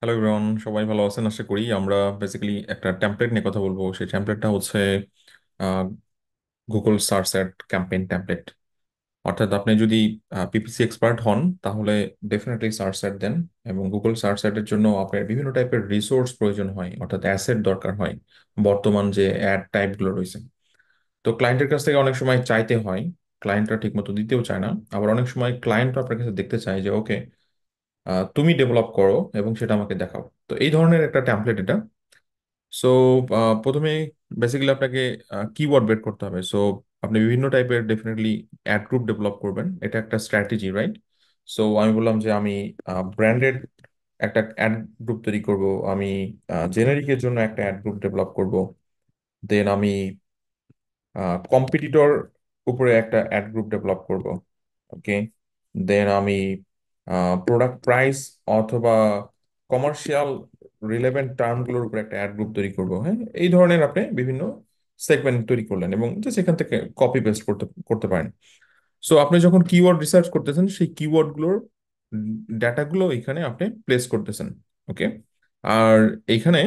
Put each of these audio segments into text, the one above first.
Hello everyone, সবাই ভালো আছেন আশা করি। আমরা বেসিক্যালি একটা টেমপ্লেট নিয়ে কথা বলবো। সেই টেমপ্লেটটা হচ্ছে Google search ad campaign template. অর্থাৎ আপনি যদি পিপিসি এক্সপার্ট হন তাহলে ডেফিনেটলি সার্চ অ্যাড দেন। এবং গুগল সার্চ অ্যাডের জন্য আপনার বিভিন্ন টাইপের রিসোর্স প্রয়োজন হয়, অর্থাৎ অ্যাসেট দরকার হয়। বর্তমান যে অ্যাড টাইপগুলো রয়েছে, তো ক্লায়েন্টের কাছ থেকে অনেক সময় চাইতে হয়, ক্লায়েন্টরা ঠিকমতো দিতেও চায় না। আবার অনেক সময় ক্লায়েন্ট আপনার কাছে দেখতে চায় যে ওকে, তুমি ডেভেলপ করো এবং সেটা আমাকে দেখাও। তো এই ধরনের একটা টেমপ্লেট এটা। সো প্রথমে বেসিক্যালি আপনাকে কিওয়ার্ড বের করতে হবে। সো আপনি বিভিন্ন টাইপের ডেফিনেটলি অ্যাড গ্রুপ ডেভেলপ করবেন, এটা একটা স্ট্র্যাটেজি, রাইট? সো আমি বললাম যে আমি ব্র্যান্ডেড একটা অ্যাড গ্রুপ তৈরি করব, আমি জেনারিকের জন্য একটা অ্যাড গ্রুপ ডেভেলপ করব, দেন আমি কম্পিটিটর উপরে একটা অ্যাড গ্রুপ ডেভেলপ করব। ওকে, দেন আমি প্রোডাক্ট প্রাইস অথবা কমার্শিয়াল রিলেভেন্ট টার্মগুলোর উপর একটা অ্যাড গ্রুপ তৈরি করব। হ্যাঁ, এই ধরনের আপনি বিভিন্ন সেগমেন্ট তৈরি করলেন এবং জাস্ট এখান থেকে কপি পেস্ট করতে করতে পারেন। সো আপনি যখন কিওয়ার্ড রিসার্চ করতেছেন, সেই কিওয়ার্ডগুলোর ডাটাগুলো এখানে আপনি প্লেস করতেছেন। ওকে, আর এইখানে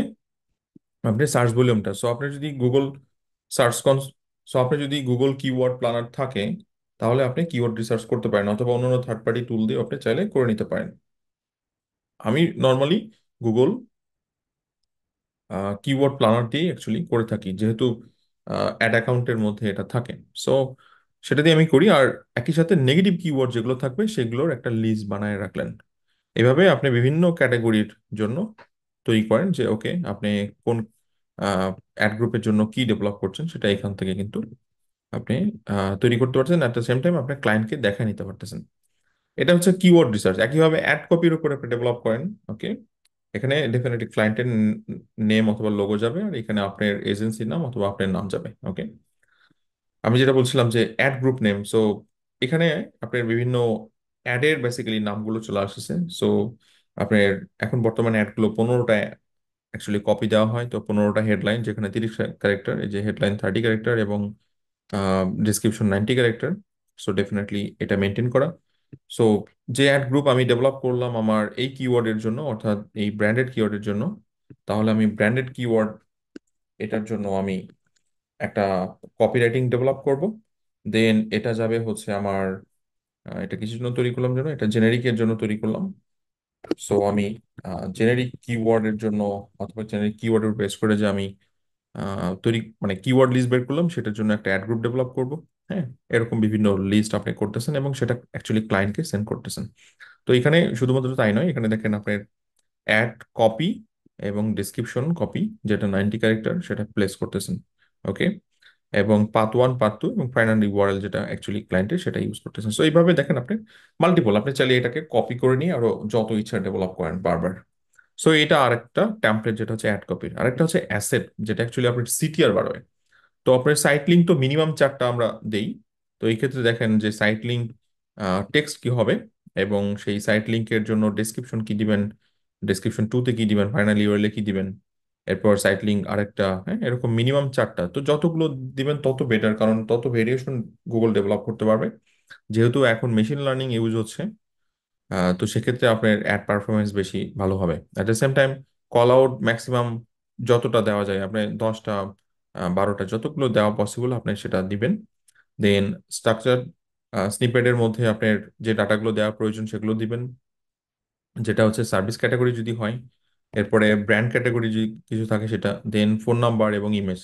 আপনি সার্চ ভলিউমটা, সো আপনি যদি গুগল সার্চ কন সো আপনি যদি গুগল কিওয়ার্ড প্ল্যানার থাকে তাহলে আপনি কিওয়ার্ড রিসার্চ করতে পারেন, অথবা অন্যান্য থার্ড পার্টি টুল দিয়ে আপনি চাইলে করে নিতে পারেন। আমি নর্মালি গুগল কিওয়ার্ড প্ল্যানার দিয়ে অ্যাকচুয়ালি করে থাকি, যেহেতু অ্যাড অ্যাকাউন্টের মধ্যে এটা থাকে। সো সেটা দিয়ে আমি করি, আর একই সাথে নেগেটিভ কিওয়ার্ড যেগুলো থাকবে সেগুলোর একটা লিস্ট বানায় রাখলেন। এভাবে আপনি বিভিন্ন ক্যাটাগরির জন্য তৈরি করেন যে ওকে, আপনি কোন অ্যাড গ্রুপের জন্য কি ডেভেলপ করছেন সেটা এখান থেকে কিন্তু আপনি তৈরি করতে পারছেন। অ্যাট দ্য সেম টাইম আপনার ক্লায়েন্টকে দেখা নিতে পারতেছেন। এটা হচ্ছে কিওয়ার্ড রিসার্চ। একইভাবে অ্যাড কপির উপর আপনি ডেভেলপ করেন। ওকে, এখানে ডেফিনেটলি ক্লায়েন্টের নেম অথবা লোগো যাবে, আর এখানে আপনার এজেন্সির নাম অথবা আপনার নাম যাবে। ওকে, আমি যেটা বলছিলাম যে অ্যাড গ্রুপ নেম, সো এখানে আপনার বিভিন্ন অ্যাডের বেসিক্যালি নামগুলো চলে আসছে। সো আপনার এখন বর্তমানে অ্যাডগুলো 15টা অ্যাকচুয়ালি কপি দেওয়া হয়। তো 15টা হেডলাইন, যেখানে 30 ক্যারেক্টার, এই যে হেডলাইন 30 ক্যারেক্টার এবং ডিসক্রিপশন 90 ক্যারেক্টার। সো ডেফিনেটলি এটা মেনটেন করা। সো যে অ্যাড গ্রুপ আমি ডেভেলপ করলাম আমার এই কিওয়ার্ডের জন্য, অর্থাৎ এই ব্র্যান্ডেড কিওয়ার্ডের জন্য, তাহলে আমি ব্র্যান্ডেড কিওয়ার্ড এটার জন্য আমি একটা কপিরাইটিং ডেভেলপ করব। দেন এটা যাবে হচ্ছে আমার এটা কিসের জন্য তৈরি করলাম যেন, এটা জেনেরিকের জন্য তৈরি করলাম। সো আমি জেনেরিক কিওয়ার্ডের জন্য অথবা জেনেরিক কিওয়ার্ডের বেস করে যে আমি তৈরি মানে কিওয়ার্ড লিস্ট বের করলাম, সেটার জন্য একটা অ্যাড গ্রুপ ডেভেলপ করব। হ্যাঁ, এরকম বিভিন্ন লিস্ট আপনি করতেছেন এবং সেটা অ্যাকচুয়ালি ক্লায়েন্টকে সেন্ড করতেছেন। তো এখানে শুধুমাত্র তাই নয়, এখানে দেখেন আপনার অ্যাড কপি এবং ডিসক্রিপশন কপি, যেটা 90 ক্যারেক্টার, সেটা প্লেস করতেছেন। ওকে, এবং পার্ট ওয়ান, পার্ট টু এবং ফাইনালি ওয়ারেল যেটা অ্যাকচুয়ালি ক্লায়েন্টের, সেটা ইউজ করতেছেন। সো এইভাবে দেখেন আপনি মাল্টিপল, আপনি চাইলে এটাকে কপি করে নিয়ে আরো যত ইচ্ছা ডেভেলপ করেন বারবার। সো এটা আরেকটা টেমপ্লেট, যেটা হচ্ছে অ্যাড কপির। আরেকটা হচ্ছে অ্যাসেট, যেটা অ্যাকচুয়ালি আপনার সিটিআর বাড়ায়। তো আপনার সাইট লিঙ্ক তো মিনিমাম 4টা আমরা দেই। তো এই ক্ষেত্রে দেখেন যে সাইট লিঙ্ক টেক্সট কি হবে, এবং সেই সাইট লিঙ্কের জন্য ডেসক্রিপশন কি দিবেন, ডেসক্রিপশন টুতে কি দিবেন, ফাইনাল ইউআরএল কি দিবেন, এরপর সাইট লিঙ্ক আরেকটা। হ্যাঁ, এরকম মিনিমাম 4টা। তো যতগুলো দিবেন তত বেটার, কারণ তত ভেরিয়েশন গুগল ডেভেলপ করতে পারবে। যেহেতু এখন মেশিন লার্নিং ইউজ হচ্ছে, তো সেক্ষেত্রে আপনার অ্যাড পারফরমেন্স বেশি ভালো হবে। At the same time call out maximum যতটা দেওয়া যায়, আপনি 10টা 12টা যতগুলো দেওয়া পসিবল আপনি সেটা দিবেন। দেন স্ট্রাকচার স্নিপেটের মধ্যে আপনার যে ডাটাগুলো দেওয়া প্রয়োজন সেগুলো দিবেন, যেটা হচ্ছে সার্ভিস ক্যাটাগরি যদি হয়। এরপরে ব্র্যান্ড ক্যাটাগরি যদি কিছু থাকে সেটা, দেন ফোন নাম্বার এবং ইমেজ।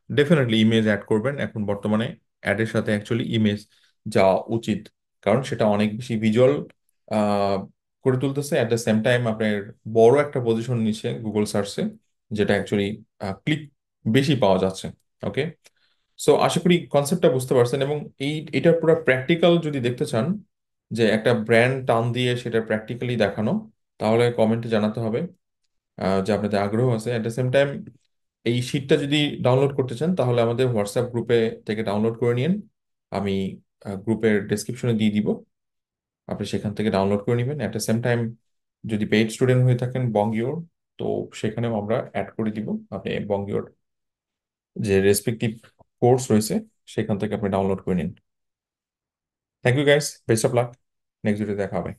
ডেফিনেটলি ইমেজ অ্যাড করবেন, এখন বর্তমানে অ্যাডের সাথে অ্যাকচুয়ালি ইমেজ যাওয়া উচিত, কারণ সেটা অনেক বেশি ভিজুয়াল করে তুলতেছে। অ্যাট দ্য সেম টাইম আপনার বড় একটা পজিশন নিচ্ছে গুগল সার্চে, যেটা অ্যাকচুয়ালি ক্লিক বেশি পাওয়া যাচ্ছে। ওকে, সো আশা করি কনসেপ্টটা বুঝতে পারছেন। এবং এটার পুরো প্র্যাকটিক্যাল যদি দেখতে চান, যে একটা ব্র্যান্ড টান দিয়ে সেটা প্র্যাকটিক্যালি দেখানো, তাহলে কমেন্টে জানাতে হবে যে আপনাদের আগ্রহ আছে। অ্যাট দ্য সেম টাইম এই শিটটা যদি ডাউনলোড করতে চান তাহলে আমাদের হোয়াটসঅ্যাপ গ্রুপে থেকে ডাউনলোড করে নিন। আমি গ্রুপের ডেসক্রিপশনে দিয়ে দিব, আপনি সেখান থেকে ডাউনলোড করে নেবেন। অ্যাট দ্য সেম টাইম যদি পেইড স্টুডেন্ট হয়ে থাকেন বঙ্গিওর, তো সেখানেও আমরা অ্যাড করে দিব। আপনি বঙ্গিওর যে রেসপেক্টিভ কোর্স রয়েছে সেখান থেকে আপনি ডাউনলোড করে নিন। Thank you guys, best of luck. Next video দেখা হবে।